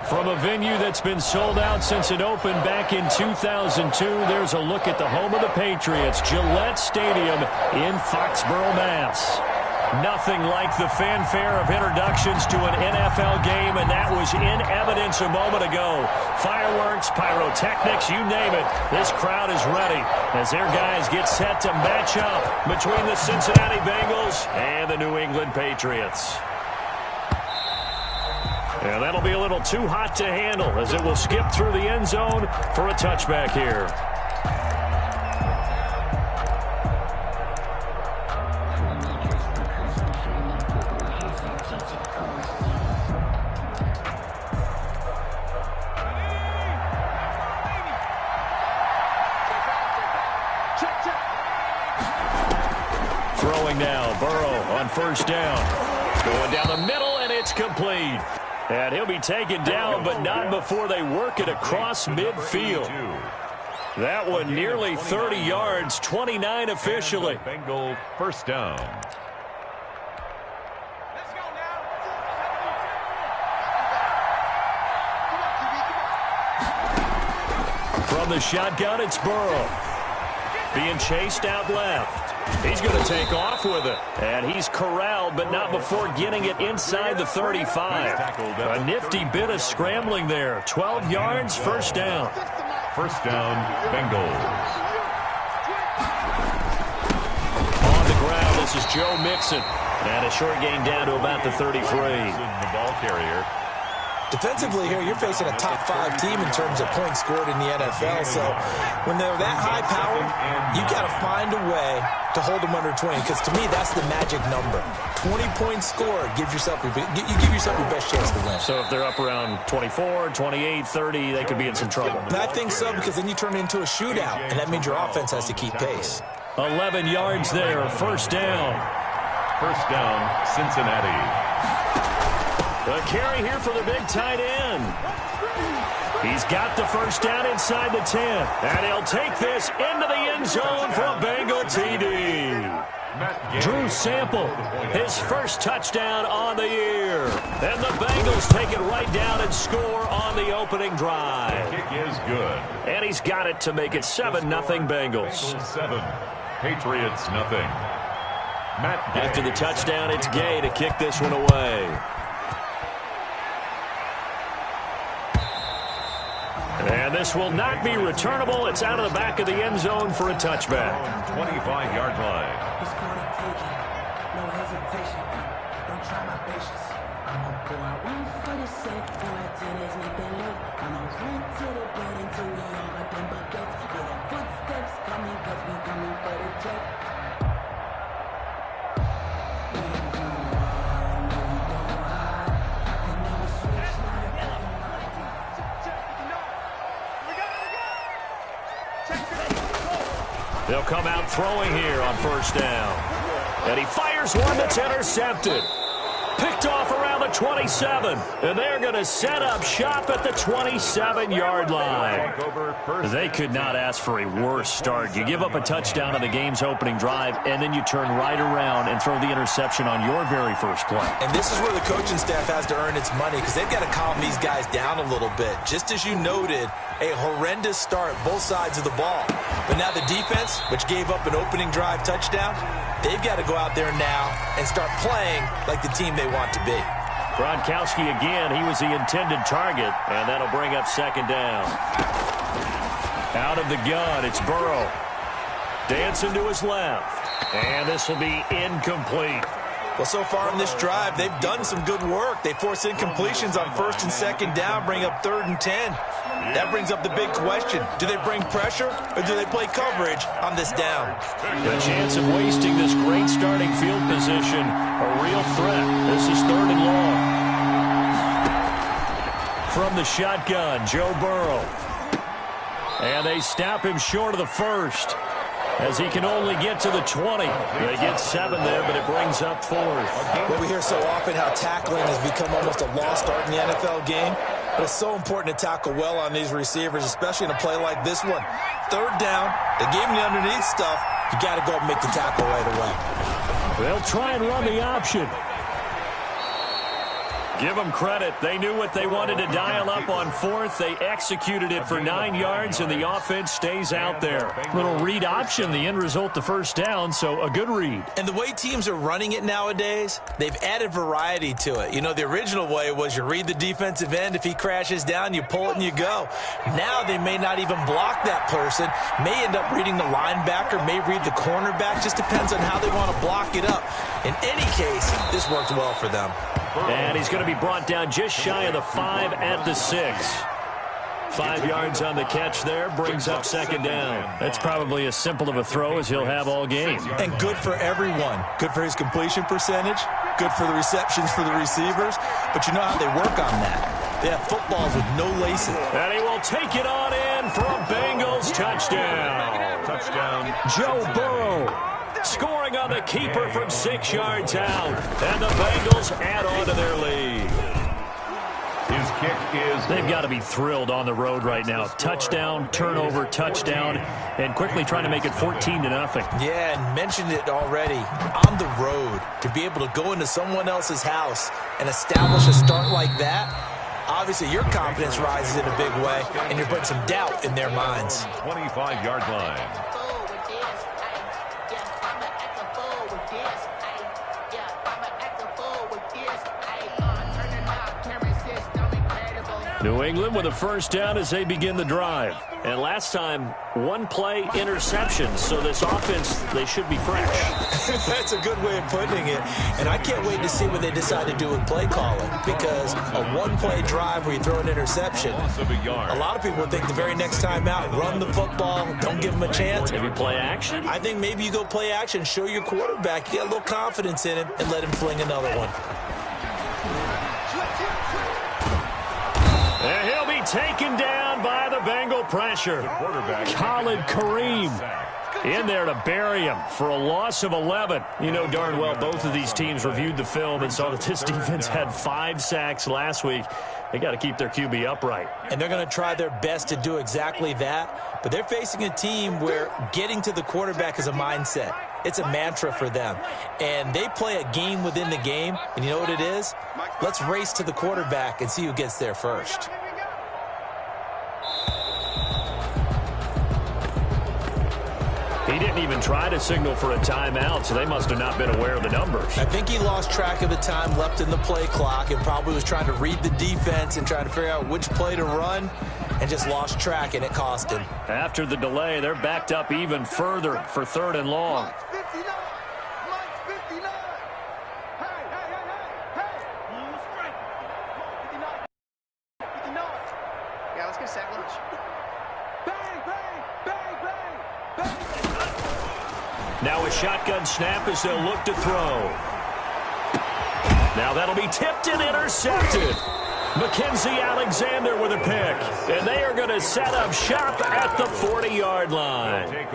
From a venue that's been sold out since it opened back in 2002, there's a look at the home of the Patriots, Gillette Stadium in Foxborough, Mass. Nothing like the fanfare of introductions to an NFL game, and that was in evidence a moment ago. Fireworks, pyrotechnics, you name it. This crowd is ready as their guys get set to match up between the Cincinnati Bengals and the New England Patriots. And that'll be a little too hot to handle as it will skip through the end zone for a touchback here. Throwing now, Burrow on first down. Going down the middle, and it's complete. And he'll be taken down, but not before they work it across midfield. That one nearly 30 yards, 29 officially. Bengal first down. From the shotgun, it's Burrow. Being chased out left. He's going to take off with it. And he's corralled, but not before getting it inside the 35. A nifty bit of scrambling there. 12 yards, first down. First down, Bengals. On the ground, this is Joe Mixon. And a short gain down to about the 33. The ball carrier. Defensively here, you're facing a top-5 team in terms of points scored in the NFL. So when they're that high-powered, you got to find a way to hold them under 20. Because to me, that's the magic number. 20 points scored, you give yourself your best chance to win. So if they're up around 24, 28, 30, they could be in some trouble. I think so, because then you turn it into a shootout, and that means your offense has to keep pace. 11 yards there, first down. First down, Cincinnati. The carry here for the big tight end. He's got the first down inside the 10. And he'll take this into the end zone for a Bengal TD. Drew Sample, his first touchdown on the year. And the Bengals take it right down and score on the opening drive. The kick is good. And he's got it to make it 7-0 Bengals. 7, Patriots nothing. After the touchdown, it's Gay to kick this one away. And this will not be returnable. It's out of the back of the end zone for a touchback. 25-yard line. No hesitation. Don't try my patience. I'm a boy. One for the safe. Boy, till there's nothing left. I'm a run to the bed until we all got them buckets. With the footsteps coming, cause we coming for the check. They'll come out throwing here on first down. And he fires one that's intercepted. Picked off around the 27. And they're going to set up shop at the 27-yard line. They could not ask for a worse start. You give up a touchdown on the game's opening drive, and then you turn right around and throw the interception on your very first play. And this is where the coaching staff has to earn its money, because they've got to calm these guys down a little bit. Just as you noted, a horrendous start, both sides of the ball. But now the defense, which gave up an opening drive touchdown, they've got to go out there now and start playing like the team they want to be. Gronkowski again, he was the intended target, and that'll bring up second down. Out of the gun, it's Burrow. Dancing to his left, and this will be incomplete. Well, so far in this drive, they've done some good work. They force incompletions on first and second down, bring up 3rd and 10. That brings up the big question. Do they bring pressure, or do they play coverage on this down? The chance of wasting this great starting field position, a real threat. This is 3rd and long. From the shotgun, Joe Burrow. And they stop him short of the first, as he can only get to the 20. They get 7 there, but it brings up 4th. Well, we hear so often how tackling has become almost a lost art in the NFL game. But it's so important to tackle well on these receivers, especially in a play like this one. 3rd down, they gave him the underneath stuff. You got to go and make the tackle right away. They'll try and run the option. Give them credit. They knew what they wanted to dial up on fourth. They executed it for 9 yards, and the offense stays out there. Little read option, the end result, the first down, so a good read. And the way teams are running it nowadays, they've added variety to it. You know, the original way was you read the defensive end. If he crashes down, you pull it and you go. Now they may not even block that person, may end up reading the linebacker, may read the cornerback. Just depends on how they want to block it up. In any case, this worked well for them. And he's going to be brought down just shy of the 5 at the 6. 5 yards on the catch there, brings up second down. That's probably as simple of a throw as he'll have all game. And good for everyone. Good for his completion percentage, good for the receptions for the receivers. But you know how they work on that. They have footballs with no laces. And he will take it on in for a Bengals touchdown. Touchdown. Joe Burrow scoring on the keeper from 6 yards out. And the Bengals add on to their lead. His kick is... They've got to be thrilled on the road right now. Touchdown, turnover, touchdown, and quickly trying to make it 14-0. Yeah, and mentioned it already. On the road, to be able to go into someone else's house and establish a start like that, obviously your confidence rises in a big way, and you put some doubt in their minds. 25-yard line. New England with a first down as they begin the drive. And last time, one-play interception. So this offense, they should be fresh. That's a good way of putting it. And I can't wait to see what they decide to do with play calling. Because a one-play drive where you throw an interception, a lot of people think the very next time out, run the football, don't give them a chance. Maybe play action? I think maybe you go play action, show your quarterback, you got a little confidence in him, and let him fling another one. And he'll be taken down by the Bengal pressure. Khalid Kareem in there to bury him for a loss of 11. You know darn well both of these teams reviewed the film and saw that this defense had 5 sacks last week. They got to keep their QB upright. And they're going to try their best to do exactly that. But they're facing a team where getting to the quarterback is a mindset. It's a mantra for them. And they play a game within the game. And you know what it is? Let's race to the quarterback and see who gets there first. He didn't even try to signal for a timeout, so they must have not been aware of the numbers. I think he lost track of the time left in the play clock and probably was trying to read the defense and trying to figure out which play to run and just lost track, and it cost him. After the delay, they're backed up even further for 3rd and long. Now a shotgun snap as they'll look to throw. Now that'll be tipped and intercepted. Mackenzie Alexander with a pick. And they are going to set up shop at the 40-yard line.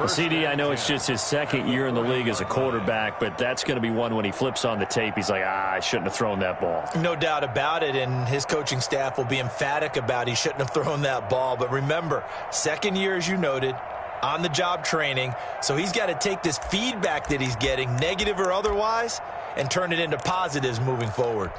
CD, I know it's just his 2nd year in the league as a quarterback, but that's going to be one when he flips on the tape. He's like, I shouldn't have thrown that ball. No doubt about it, and his coaching staff will be emphatic about he shouldn't have thrown that ball. But remember, 2nd year, as you noted, on-the-job training, so he's got to take this feedback that he's getting, negative or otherwise, and turn it into positives moving forward.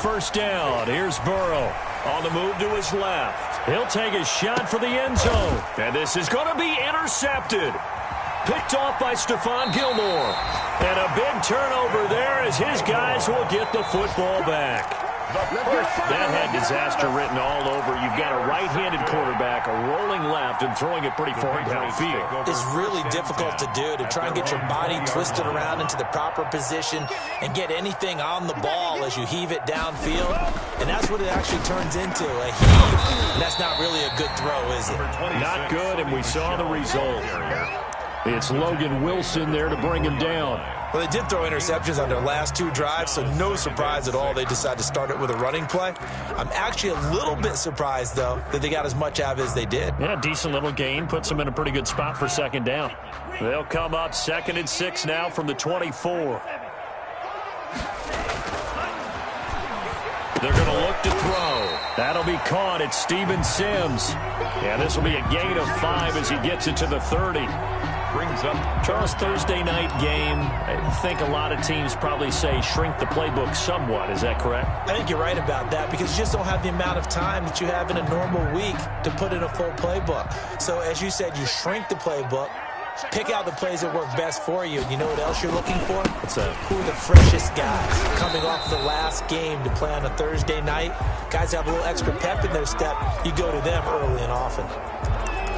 First down, here's Burrow on the move to his left. He'll take a shot for the end zone, and this is going to be intercepted. Picked off by Stephon Gilmore. And a big turnover there as his guys will get the football back. That had disaster written all over. You've got a right-handed quarterback, a rolling left, and throwing it pretty far downfield. It's really difficult to do, to try and get your body twisted around into the proper position and get anything on the ball as you heave it downfield. And that's what it actually turns into, a heave. And that's not really a good throw, is it? Not good, and we saw the result. It's Logan Wilson there to bring him down. Well, they did throw interceptions on their last 2 drives, so no surprise at all they decided to start it with a running play. I'm actually a little bit surprised, though, that they got as much out of it as they did. Yeah, decent little gain. Puts them in a pretty good spot for 2nd down. They'll come up 2nd and 6 now from the 24. They're going to look to throw. That'll be caught at Steven Sims. Yeah, this will be a gain of 5 as he gets it to the 30. brings up Charles, Thursday night game. I think a lot of teams probably say shrink the playbook somewhat. Is that correct? I think you're right about that because you just don't have the amount of time that you have in a normal week to put in a full playbook. So as you said, you shrink the playbook, pick out the plays that work best for you. You know what else you're looking for? What's that? Who are the freshest guys coming off the last game to play on a Thursday night? Guys have a little extra pep in their step. You go to them early and often.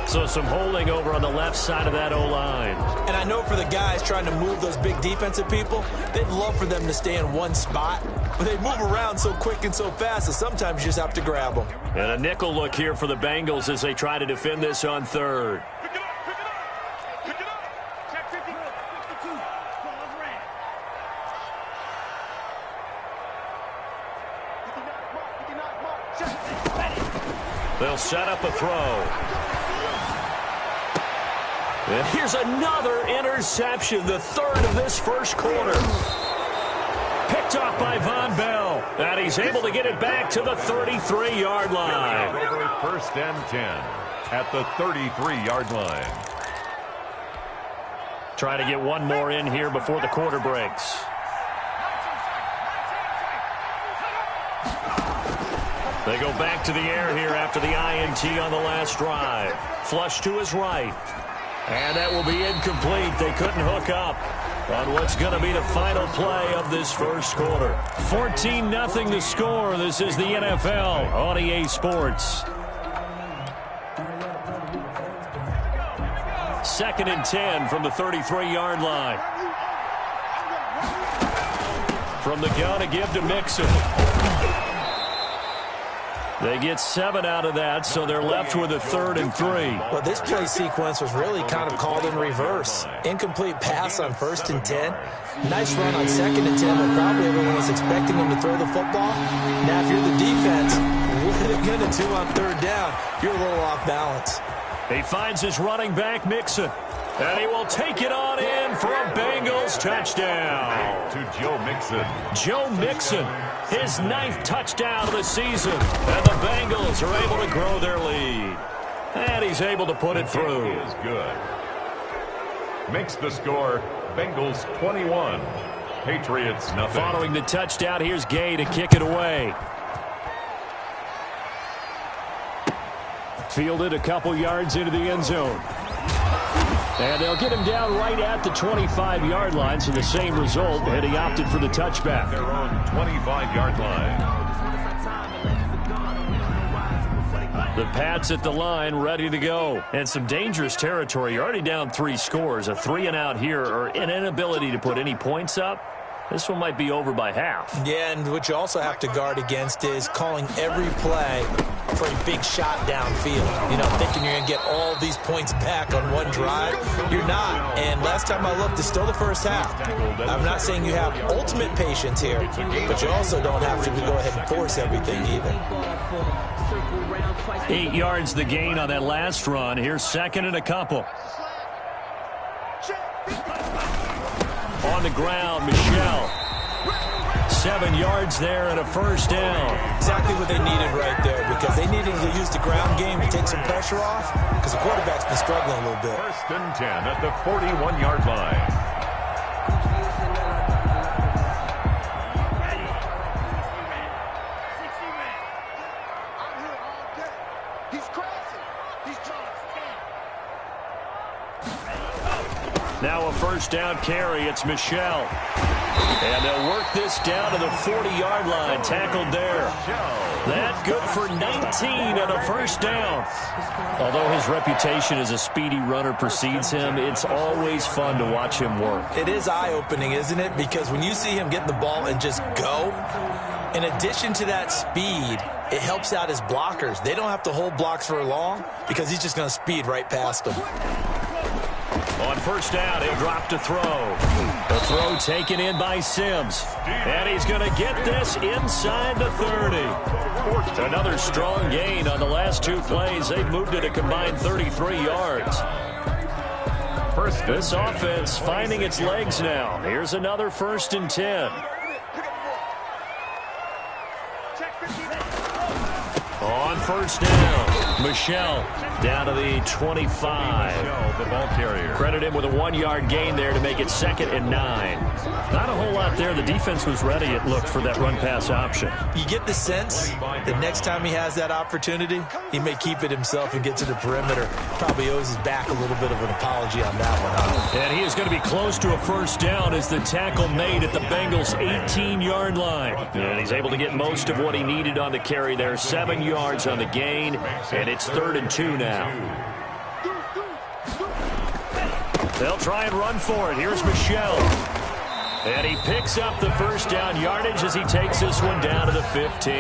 So some holding over on the left side of that O-line. And I know for the guys trying to move those big defensive people, they'd love for them to stay in one spot. But they move around so quick and so fast that sometimes you just have to grab them. And a nickel look here for the Bengals as they try to defend this on third. They'll set up a throw. And here's another interception, the third of this first quarter. Picked off by Von Bell. And he's able to get it back to the 33-yard line. over 1st and 10 at the 33-yard line. Try to get one more in here before the quarter breaks. They go back to the air here after the INT on the last drive. Flush to his right. And that will be incomplete. They couldn't hook up on what's going to be the final play of this first quarter. 14-0 the score. This is the NFL on EA Sports. 2nd and 10 from the 33-yard line. From the gun to give to Mixon. They get 7 out of that, so they're left with a 3rd and 3. Well, this play sequence was really kind of called in reverse. Incomplete pass on 1st and 10. Nice run on 2nd and 10, but probably everyone was expecting them to throw the football. Now, if you're the defense, what are they going to do on 3rd down? You're a little off balance. He finds his running back, Mixon. And he will take it on in for a Bengals touchdown. To Joe Mixon. Joe Mixon, his 9th touchdown of the season. And the Bengals are able to grow their lead. And he's able to put it through. He is good. Makes the score Bengals 21, Patriots nothing. Following the touchdown, here's Gay to kick it away. Fielded a couple yards into the end zone. And they'll get him down right at the 25-yard line, so the same result, and he opted for the touchback. Their own 25-yard line. The Pats at the line, ready to go. And some dangerous territory. You're already down 3 scores. A 3-and-out here, or an inability to put any points up. This one might be over by half. Yeah, and what you also have to guard against is calling every play for a big shot downfield. You know, thinking you're going to get all these points back on one drive. You're not. And last time I looked, it's still the first half. I'm not saying you have ultimate patience here, but you also don't have to go ahead and force everything either. 8 yards the gain on that last run. Here's 2nd and a couple. On the ground, Michel. 7 yards there and a first down. Exactly what they needed right there, because they needed to use the ground game to take some pressure off, because the quarterback's been struggling a little bit. 1st and 10 at the 41-yard line. Now a first down carry. It's Michel. And they'll work this down to the 40-yard line. Tackled there. That good for 19 and a first down. Although his reputation as a speedy runner precedes him, it's always fun to watch him work. It is eye-opening, isn't it? Because when you see him get the ball and just go, in addition to that speed, it helps out his blockers. They don't have to hold blocks for long because he's just going to speed right past them. On first down, he'll drop to throw. The throw taken in by Sims. And he's going to get this inside the 30. Another strong gain on the last 2 plays. They've moved it a combined 33 yards. This offense finding its legs now. Here's another 1st and 10. On first down. Michel down to the 25. The ball carrier. Credit him with a 1-yard gain there to make it 2nd and 9. Not a whole lot there. The defense was ready, it looked, for that run-pass option. You get the sense that next time he has that opportunity, he may keep it himself and get to the perimeter. Probably owes his back a little bit of an apology on that one, huh? And he is going to be close to a first down as the tackle made at the Bengals' 18-yard line. And he's able to get most of what he needed on the carry there. 7 yards on the gain, and it's 3rd and 2 now. They'll try and run for it. Here's Michel. And he picks up the first down yardage as he takes this one down to the 15.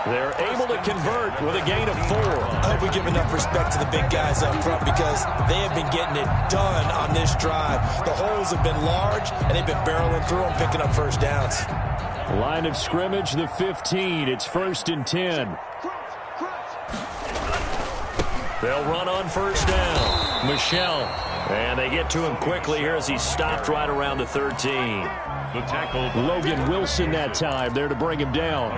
They're able to convert with a gain of 4. I hope we give enough respect to the big guys up front because they have been getting it done on this drive. The holes have been large, and they've been barreling through them, picking up first downs. Line of scrimmage, the 15. It's 1st and 10. They'll run on first down. Michel. And they get to him quickly here as he's stopped right around the 13. The tackle. Logan Wilson that time there to bring him down.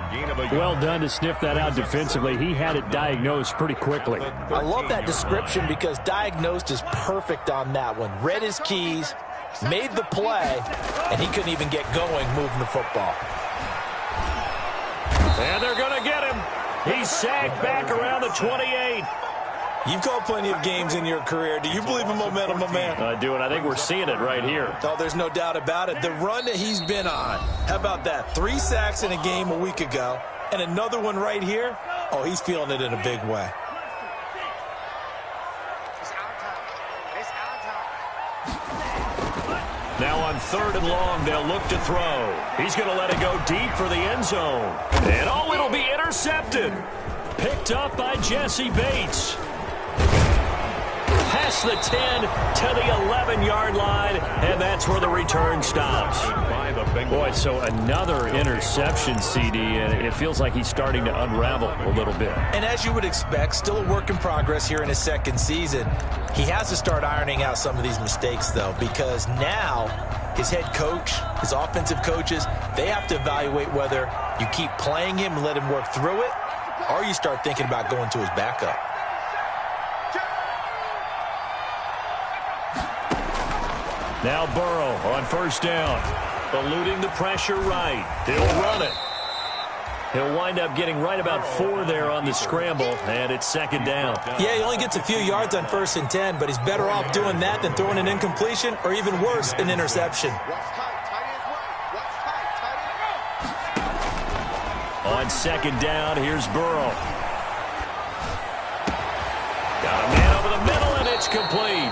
Well done to sniff that out defensively. He had it diagnosed pretty quickly. I love that description because diagnosed is perfect on that one. Read his keys, made the play, and he couldn't even get going moving the football. And they're going to get him. He's sagged back around the 28. You've called plenty of games in your career. Do you believe in momentum, my man? I do, and I think we're seeing it right here. Oh, there's no doubt about it. The run that he's been on. How about that? 3 sacks in a game a week ago, and another one right here. Oh, he's feeling it in a big way. Now on 3rd and long, they'll look to throw. He's going to let it go deep for the end zone. And oh, it'll be intercepted. Picked up by Jesse Bates. Past the 10 to the 11-yard line, and that's where the return stops. Boy, so another interception, CD, and it feels like he's starting to unravel a little bit. And as you would expect, still a work in progress here in his 2nd season. He has to start ironing out some of these mistakes, though, because now his head coach, his offensive coaches, they have to evaluate whether you keep playing him and let him work through it, or you start thinking about going to his backup. Now Burrow on first down. Eluding the pressure right. He'll run it. He'll wind up getting right about 4 there on the scramble, and it's 2nd down. Yeah, he only gets a few yards on 1st and 10, but he's better off doing that than throwing an incompletion or even worse, an interception. On 2nd down, here's Burrow. Got a man over the middle, and it's complete.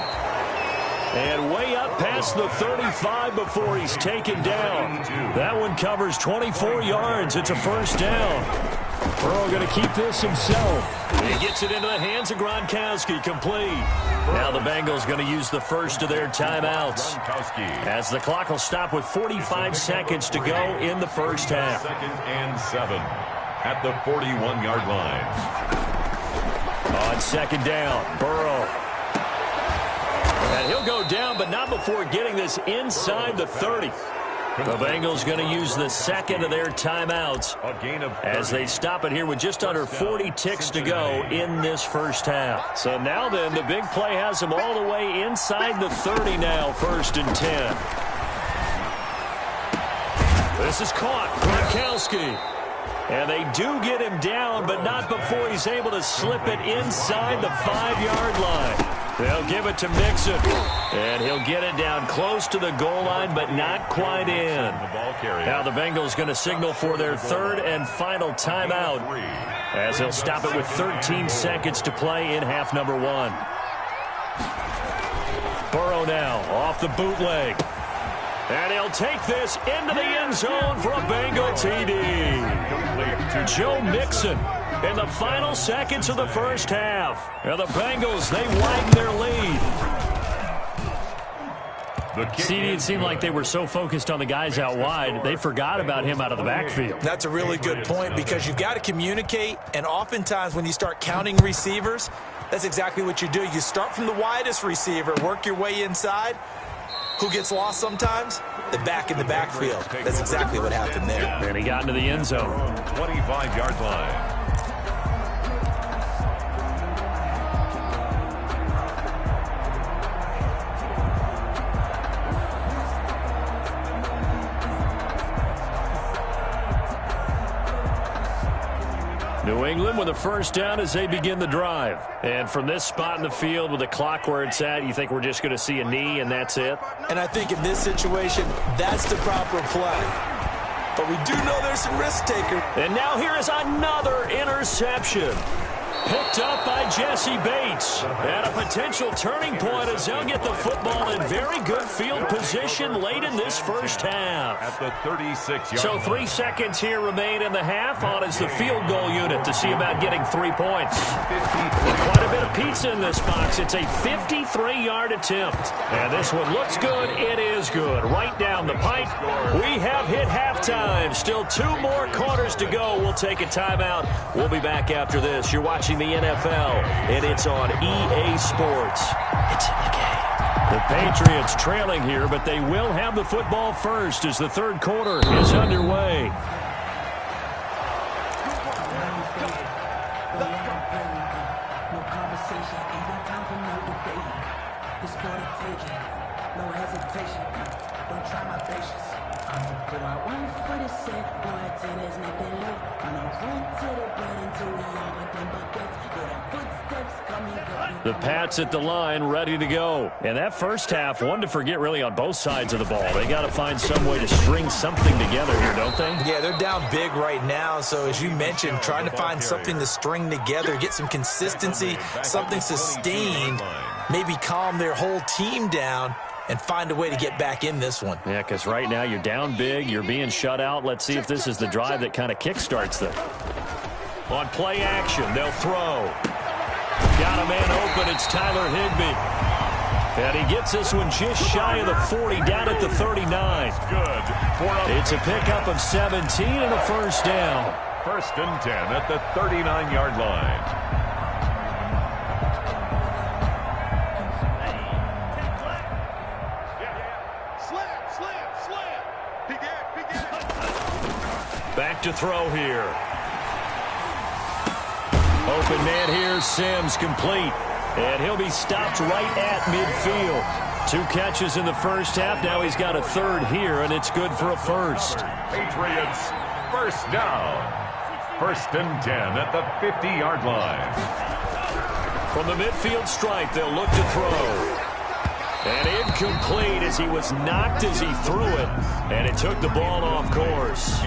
And way up past the 35 before he's taken down. That one covers 24 yards. It's a first down. Burrow going to keep this himself. He gets it into the hands of Gronkowski, complete. Now the Bengals going to use the first of their timeouts, as the clock will stop with 45 seconds to go in the first half. 2nd and 7 at the 41-yard line. On 2nd down, Burrow. And he'll go down, but not before getting this inside the 30. The Bengals going to use the 2nd of their timeouts as they stop it here with just under 40 ticks to go in this first half. So now then, the big play has them all the way inside the 30 now, 1st and 10. This is caught. Gronkowski. And they do get him down, but not before he's able to slip it inside the 5-yard line. They'll give it to Mixon, and he'll get it down close to the goal line, but not quite in. Now the Bengals going to signal for their 3rd and final timeout, as they'll stop it with 13 seconds to play in half number 1. Burrow now off the bootleg. And he'll take this into the end zone for a Bengal TD. Joe Mixon in the final seconds of the first half. And the Bengals, they widen their lead. CD, it seemed like they were so focused on the guys out wide, they forgot about him out of the backfield. That's a really good point because you've got to communicate, and oftentimes when you start counting receivers, that's exactly what you do. You start from the widest receiver, work your way inside. Who gets lost sometimes? The back in the backfield. That's exactly what happened there. And he got into the end zone. 25-yard line. them with a first down as they begin the drive. And from this spot in the field with the clock where it's at, you think we're just going to see a knee and that's it? And I think in this situation, that's the proper play. But we do know there's some risk takers. And now here is another interception. Picked up by Jesse Bates. And a potential turning point as they'll get the football in very good field position late in this first half. At the 36-yard So 3 seconds here remain in the half. On is the field goal unit to see about getting 3 points. Quite a bit of pizza in this box. It's a 53-yard attempt. And this one looks good. It is good. Right down the pipe. We have hit halftime. Still 2 more quarters to go. We'll take a timeout. We'll be back after this. You're watching the NFL, and it's on EA Sports. It's in the game. The Patriots trailing here, but they will have the football first as the third quarter is underway. No conversation, ain't got time for no debate. It's for the taking, no hesitation. Don't try my patience. I'ma go out 147, boy, till there's nothing left. I'ma run to the bread until we all got them buckets. Yeah, the footsteps coming, The Pats at the line, ready to go. And that first half, one to forget really on both sides of the ball. They got to find some way to string something together here, don't they? Yeah, they're down big right now. So as you mentioned, trying to find something to string together, get some consistency, something sustained, maybe calm their whole team down and find a way to get back in this one. Yeah, because right now you're down big, you're being shut out. Let's see if this is the drive that kind of kickstarts them. On play action, they'll throw. Got a man open, it's Tyler Higbee. And he gets this one just shy of the 40, down at the 39. Good. It's a pickup of 17 and a first down. 1st and 10 at the 39-yard line. Back to throw here. Open man here, Sims complete. And he'll be stopped right at midfield. 2 catches in the first half. Now he's got a third here, and it's good for a first. Patriots, first down. 1st and 10 at the 50-yard line. From the midfield stripe, they'll look to throw. And incomplete as he was knocked as he threw it. And it took the ball off course.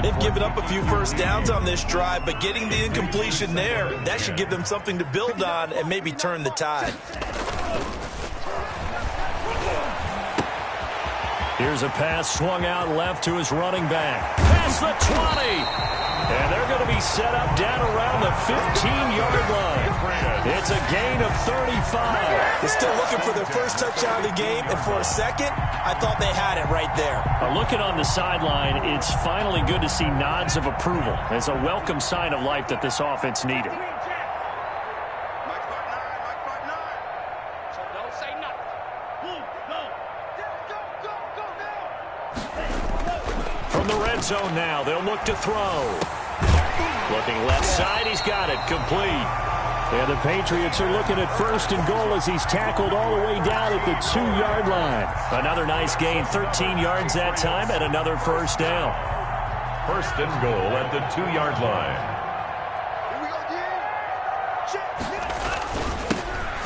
They've given up a few first downs on this drive, but getting the incompletion there, that should give them something to build on and maybe turn the tide. Here's a pass swung out left to his running back. Past the 20. And they're going to be set up down around the 15-yard line. It's a gain of 35. They're still looking for their first touchdown of the game, and for a second, I thought they had it right there. Looking on the sideline, it's finally good to see nods of approval. It's a welcome sign of life that this offense needed. From the red zone now, they'll look to throw. Looking left side, he's got it, complete. And the Patriots are looking at 1st and goal as he's tackled all the way down at the 2-yard line. Another nice gain, 13 yards that time, and another first down. 1st and goal at the 2-yard line.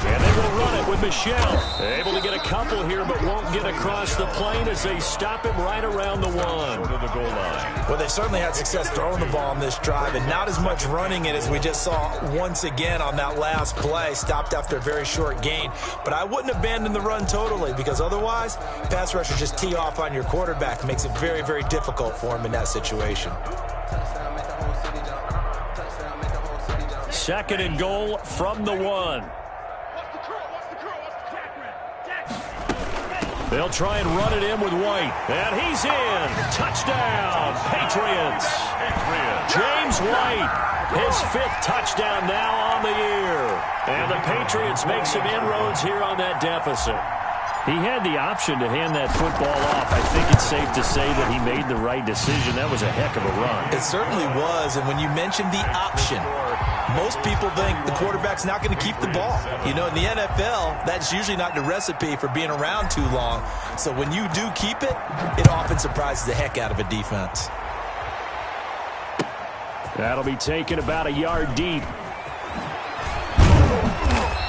And they will run it with Michelle. Able to get a couple here, but won't get across the plane as they stop him right around the 1. To the goal line. Well, they certainly had success throwing the ball on this drive, and not as much running it as we just saw once again on that last play. Stopped after a very short gain. But I wouldn't abandon the run totally, because otherwise, pass rushers just tee off on your quarterback. Makes it very, very difficult for him in that situation. 2nd and goal from the 1. They'll try and run it in with White. And he's in. Touchdown, Patriots. James White, his 5th touchdown now on the year. And the Patriots make some inroads here on that deficit. He had the option to hand that football off. I think it's safe to say that he made the right decision. That was a heck of a run. It certainly was, and when you mentioned the option, most people think the quarterback's not going to keep the ball. You know, in the NFL, that's usually not the recipe for being around too long. So when you do keep it, it often surprises the heck out of a defense. That'll be taken about a yard deep.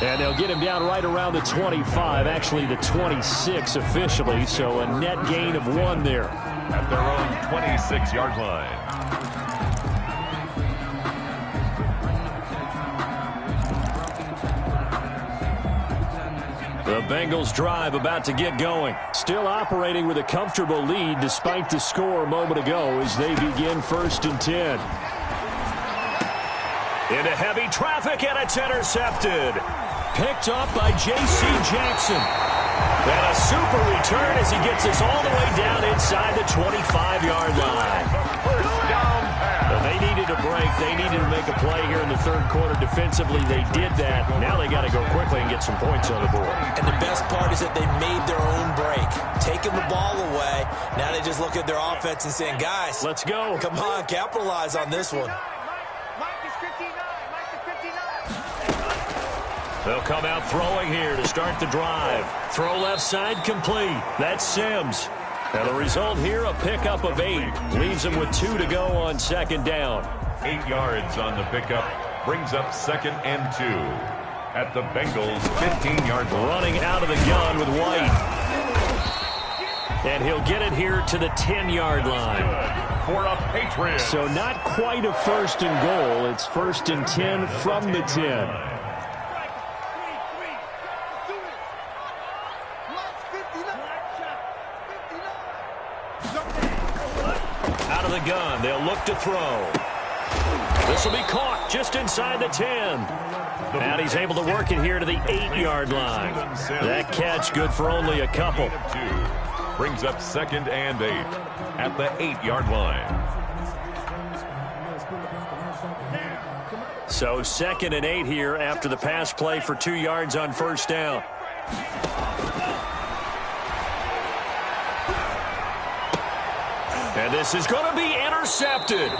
And they'll get him down right around the 25, actually the 26 officially, so a net gain of 1 there. At their own 26-yard line. The Bengals drive about to get going. Still operating with a comfortable lead despite the score a moment ago as they begin 1st and 10. Into heavy traffic, and it's intercepted. Picked up by J.C. Jackson. And a super return as he gets us all the way down inside the 25-yard line. Well, they needed a break. They needed to make a play here in the 3rd quarter. Defensively, they did that. Now they got to go quickly and get some points on the board. And the best part is that they made their own break. Taking the ball away. Now they just look at their offense and saying, guys, let's go. Come on, capitalize on this one. They'll come out throwing here to start the drive. Throw left side complete. That's Sims. And the result here, a pickup of 8. Leaves them with 2 to go on 2nd down. 8 yards on the pickup. Brings up 2nd and 2. At the Bengals' 15-yard line. Running out of the gun with White. And he'll get it here to the 10-yard line. For a Patriot. So not quite a 1st and goal. It's 1st and 10 from the 10. Out of the gun, they'll look to throw. This will be caught just inside the 10. And he's able to work it here to the 8-yard line. That catch good for only a couple. Brings up 2nd and 8 at the 8-yard line. So 2nd and 8 here after the pass play for 2 yards on 1st down. And this is going to be intercepted.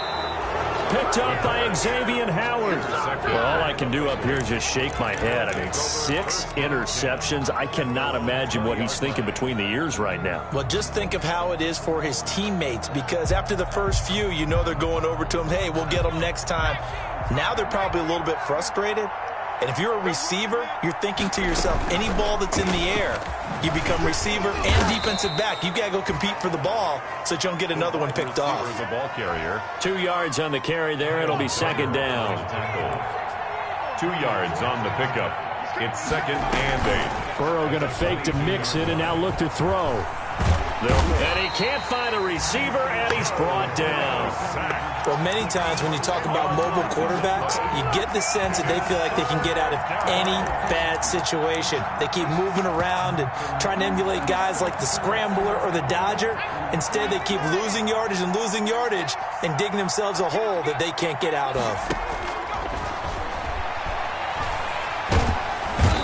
Picked up by Xavier Howard. Well, all I can do up here is just shake my head. I mean, 6 interceptions. I cannot imagine what he's thinking between the ears right now. Well, just think of how it is for his teammates, because after the first few, you know they're going over to him, hey, we'll get them next time. Now they're probably a little bit frustrated. And if you're a receiver, you're thinking to yourself, any ball that's in the air, you become receiver and defensive back. You got to go compete for the ball so that you don't get another one picked off. The ball carrier. 2 yards on the carry there. It'll be 2nd down. 2 yards on the pickup. It's 2nd and 8. Burrow going to fake to mix it and now look to throw. And he can't find a receiver, and he's brought down. Well, many times when you talk about mobile quarterbacks, you get the sense that they feel like they can get out of any bad situation. They keep moving around and trying to emulate guys like the Scrambler or the Dodger. Instead, they keep losing yardage and digging themselves a hole that they can't get out of.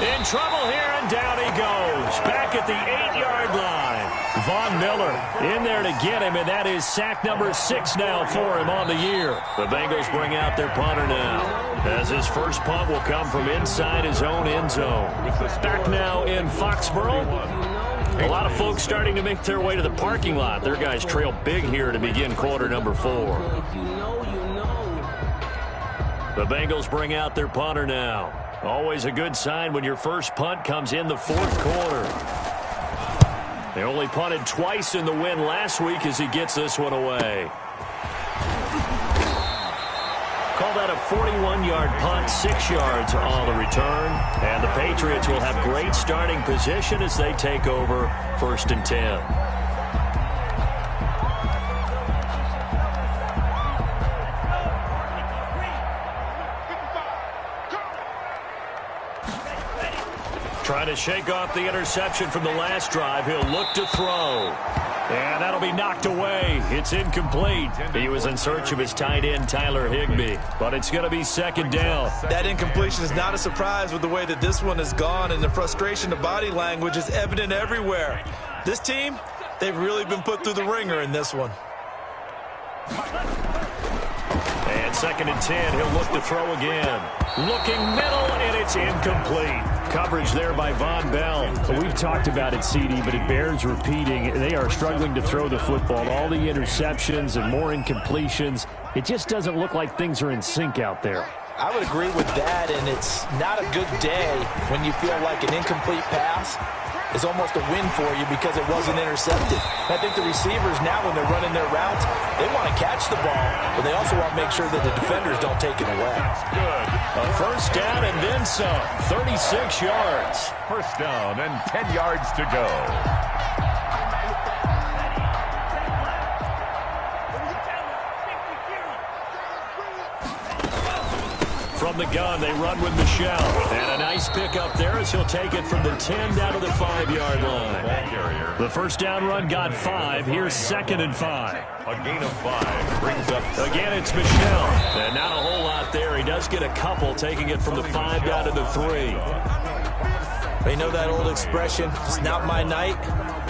In trouble here, and down he goes. Back at the 8-yard line. Von Miller in there to get him, and that is sack number 6 now for him on the year. The Bengals bring out their punter now, as his first punt will come from inside his own end zone. Back now in Foxborough. A lot of folks starting to make their way to the parking lot. Their guys trail big here to begin quarter number 4. The Bengals bring out their punter now. Always a good sign when your first punt comes in the 4th quarter. They only punted twice in the win last week as he gets this one away. Call that a 41-yard punt, 6 yards on the return. And the Patriots will have great starting position as they take over 1st and 10. Trying to shake off the interception from the last drive. He'll look to throw. And that'll be knocked away. It's incomplete. He was in search of his tight end, Tyler Higbee. But it's going to be 2nd down. That incompletion is not a surprise with the way that this one has gone, and the frustration, the body language is evident everywhere. This team, they've really been put through the ringer in this one. And On 2nd and 10, he'll look to throw again. Looking middle, and it's incomplete. Coverage there by Von Bell. We've talked about it, CD, but it bears repeating. They are struggling to throw the football. All the interceptions and more incompletions. It just doesn't look like things are in sync out there. I would agree with that, and it's not a good day when you feel like an incomplete pass is almost a win for you because it wasn't intercepted. I think the receivers now, when they're running their routes, they want to catch the ball, but they also want to make sure that the defenders don't take it away. That's good. A first down and then some. 36 yards. First down and 10 yards to go. From the gun, they run with Michel. And a nice pick up there as he'll take it from the 10 down to the 5-yard line. The first down run got 5. Here's 2nd and 5. A gain of 5 brings up... Again, it's Michel. And not a whole lot there. He does get a couple, taking it from the 5 down to the 3. You know that old expression, it's not my night?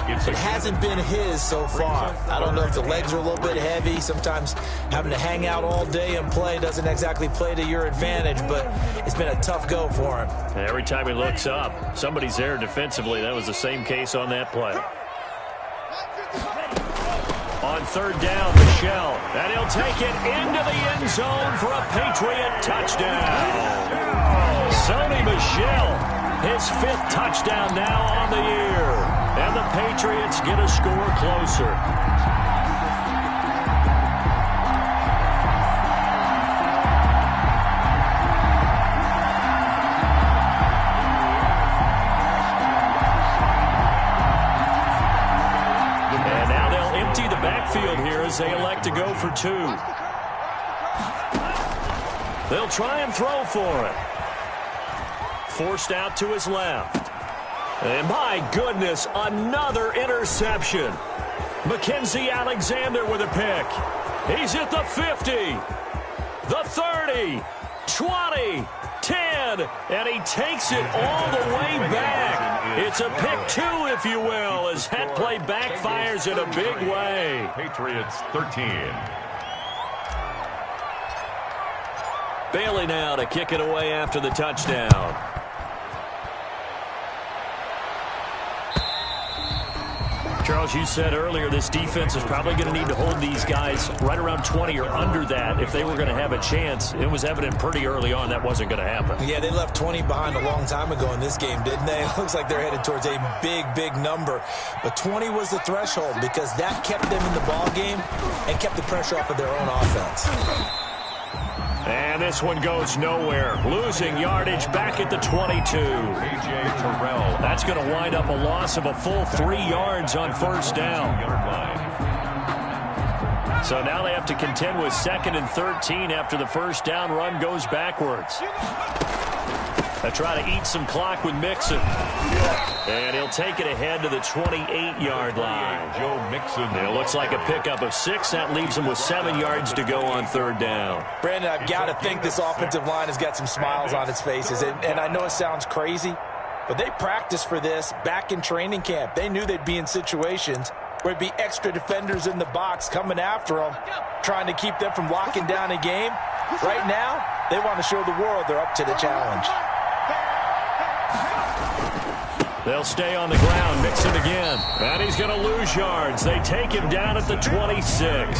It hasn't been his so far. I don't know if the legs are a little bit heavy. Sometimes having to hang out all day and play doesn't exactly play to your advantage, but it's been a tough go for him. Every time he looks up, somebody's there defensively. That was the same case on that play. On 3rd down, Michel. And he'll take it into the end zone for a Patriot touchdown. Sony Michel. His 5th touchdown now on the year. And the Patriots get a score closer. And now they'll empty the backfield here as they elect to go for 2. They'll try and throw for it. Forced out to his left. And my goodness, another interception. Mackenzie Alexander with a pick. He's at the 50, the 30, 20, 10, and he takes it all the way back. It's a pick 2, if you will, as that play backfires in a big way. Patriots 13. Bailey now to kick it away after the touchdown. Charles, you said earlier this defense is probably going to need to hold these guys right around 20 or under that if they were going to have a chance. It was evident pretty early on that wasn't going to happen. Yeah, they left 20 behind a long time ago in this game, didn't they? It looks like they're headed towards a big, big number. But 20 was the threshold because that kept them in the ball game and kept the pressure off of their own offense. And this one goes nowhere. Losing yardage back at the 22. A.J. Terrell. That's going to wind up a loss of a full 3 yards on first down. So now they have to contend with 2nd and 13 after the first down run goes backwards. They try to eat some clock with Mixon. And he'll take it ahead to the 28-yard line. Joe Mixon. It looks like a pickup of 6. That leaves him with 7 yards to go on 3rd down. Brandon, I've got to think this offensive line has got some smiles on its faces. And I know it sounds crazy, but they practiced for this back in training camp. They knew they'd be in situations where there'd be extra defenders in the box coming after them, trying to keep them from locking down a game. Right now, they want to show the world they're up to the challenge. They'll stay on the ground. Mixon again. And he's going to lose yards. They take him down at the 26.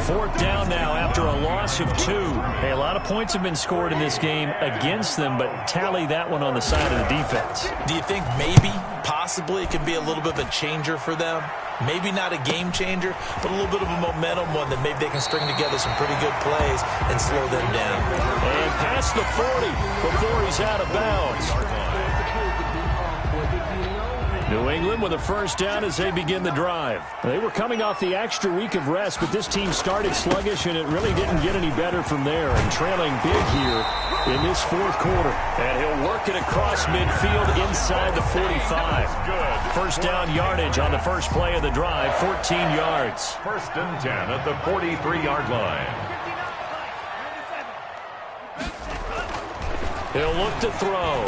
4th down now after a loss of 2. Hey, a lot of points have been scored in this game against them, but tally that one on the side of the defense. Do you think maybe, possibly, it could be a little bit of a changer for them? Maybe not a game changer, but a little bit of a momentum one that maybe they can string together some pretty good plays and slow them down. And past the 40 before he's out of bounds. New England with a first down as they begin the drive. They were coming off the extra week of rest, but this team started sluggish, and it really didn't get any better from there. And trailing big here in this 4th quarter. And he'll work it across midfield inside the 45. First down yardage on the first play of the drive, 14 yards. 1st and 10 at the 43-yard line. He'll look to throw.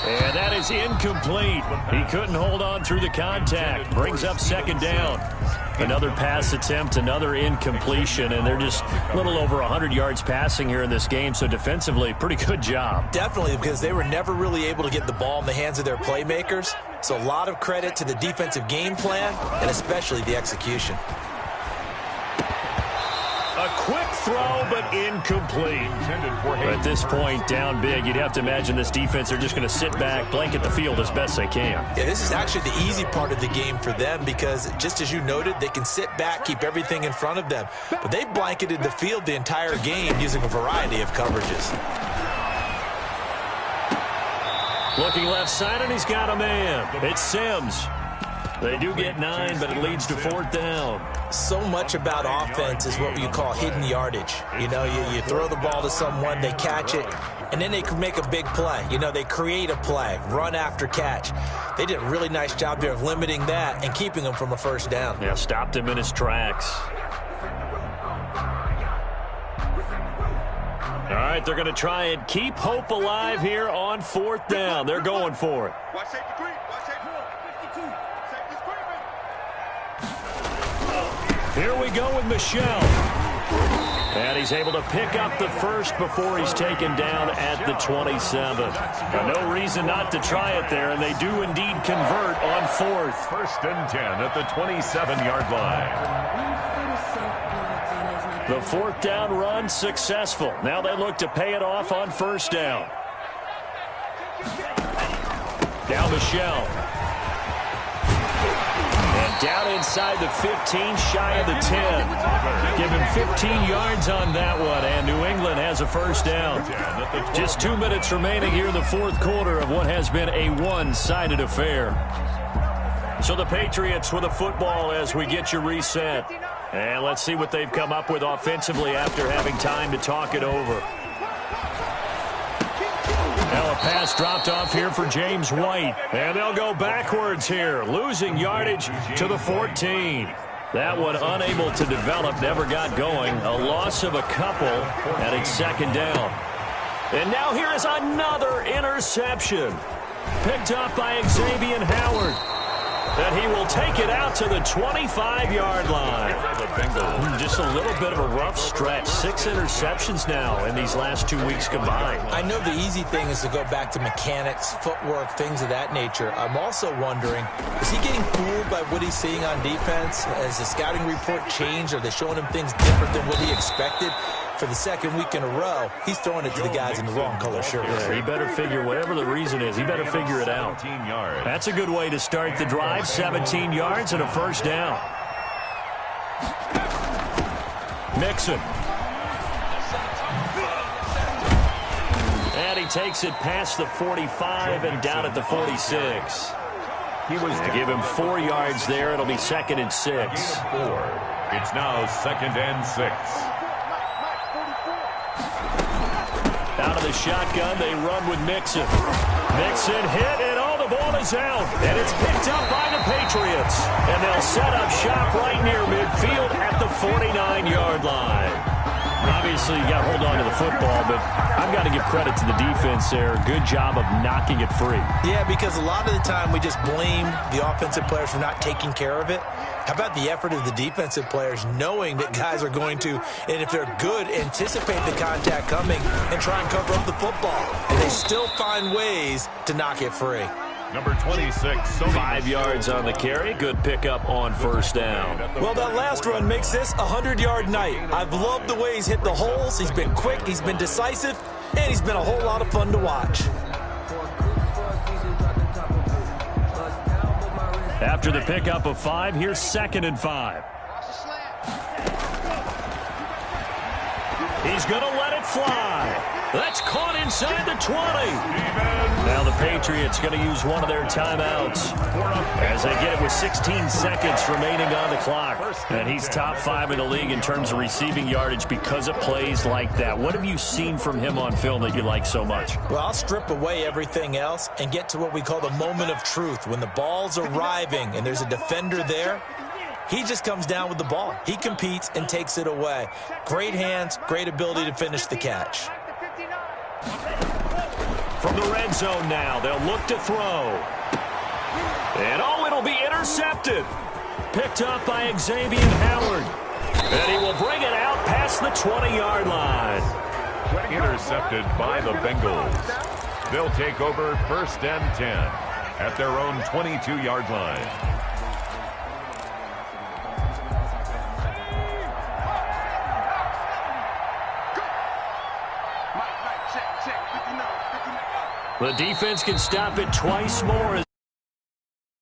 And that is incomplete. He couldn't hold on through the contact. Brings up second down. Another pass attempt, another incompletion, and they're just a little over 100 yards passing here in this game, so defensively, pretty good job. Definitely, because they were never really able to get the ball in the hands of their playmakers, so a lot of credit to the defensive game plan and especially the execution. A quick throw, but incomplete. At this point, down big, you'd have to imagine this defense are just going to sit back, blanket the field as best they can. Yeah, this is actually the easy part of the game for them because, just as you noted, they can sit back, keep everything in front of them. But they've blanketed the field the entire game using a variety of coverages. Looking left side, and he's got a man. It's Sims. They do get 9, but it leads to 4th down. So much about offense is what you call hidden yardage. You know, you throw the ball to someone, they catch it, and then they can make a big play. You know, they create a play, run after catch. They did a really nice job there of limiting that and keeping him from a first down. Yeah, stopped him in his tracks. All right, they're going to try and keep hope alive here on 4th down. They're going for it. Here we go with Michelle. And he's able to pick up the first before he's taken down at the 27. No reason not to try it there, and they do indeed convert on 4th. 1st and 10 at the 27-yard line. The 4th down run successful. Now they look to pay it off on 1st down. Now Michelle. And down inside the 15, shy of the 10. Give him 15 yards on that one, and New England has a first down. Just 2 minutes remaining here in the 4th quarter of what has been a one-sided affair. So the Patriots with a football as we get you reset. And let's see what they've come up with offensively after having time to talk it over. Now a pass dropped off here for James White. And they'll go backwards here, losing yardage to the 14. That one unable to develop, never got going. A loss of a couple, and it's 2nd down. And now here is another interception. Picked up by Xavier Howard. And he will take it out to the 25-yard line. Just a little bit of a rough stretch. 6 interceptions now in these last 2 weeks combined. I know the easy thing is to go back to mechanics, footwork, things of that nature. I'm also wondering, is he getting fooled by what he's seeing on defense? Has the scouting report changed? Are they showing him things different than what he expected? For the 2nd week in a row, he's throwing it to the guys in the wrong color shirt. Yeah, he better figure, whatever the reason is, he better figure it out. That's a good way to start the drive. 17 yards and a first down. Mixon. And he takes it past the 45 and down at the 46. They give him 4 yards there. It'll be 2nd and 6. It's now 2nd and 6. Out of the shotgun, they run with Mixon. Mixon hit, and the ball is out. And it's picked up by the Patriots. And they'll set up shop right near midfield at the 49-yard line. Obviously, you got to hold on to the football, but I've got to give credit to the defense there. Good job of knocking it free. Yeah, because a lot of the time we just blame the offensive players for not taking care of it. How about the effort of the defensive players knowing that guys are going to, and if they're good, anticipate the contact coming and try and cover up the football. And they still find ways to knock it free. Number 26. 5 yards on the carry. Good pickup on first down. Well, that last run makes this a 100-yard night. I've loved the way he's hit the holes. He's been quick. He's been decisive. And he's been a whole lot of fun to watch. After the pickup of 5, here's 2nd and 5. He's going to let it fly. That's caught inside the 20. Now the Patriots going to use one of their timeouts as they get it with 16 seconds remaining on the clock. And he's top 5 in the league in terms of receiving yardage because of plays like that. What have you seen from him on film that you like so much? Well, I'll strip away everything else and get to what we call the moment of truth. When the ball's arriving and there's a defender there, he just comes down with the ball. He competes and takes it away. Great hands, great ability to finish the catch. From the red zone now, they'll look to throw. And it'll be intercepted. Picked up by Xavier Howard. And he will bring it out past the 20-yard line. Intercepted by the Bengals. They'll take over 1st and 10 at their own 22-yard line. The defense can stop it twice more.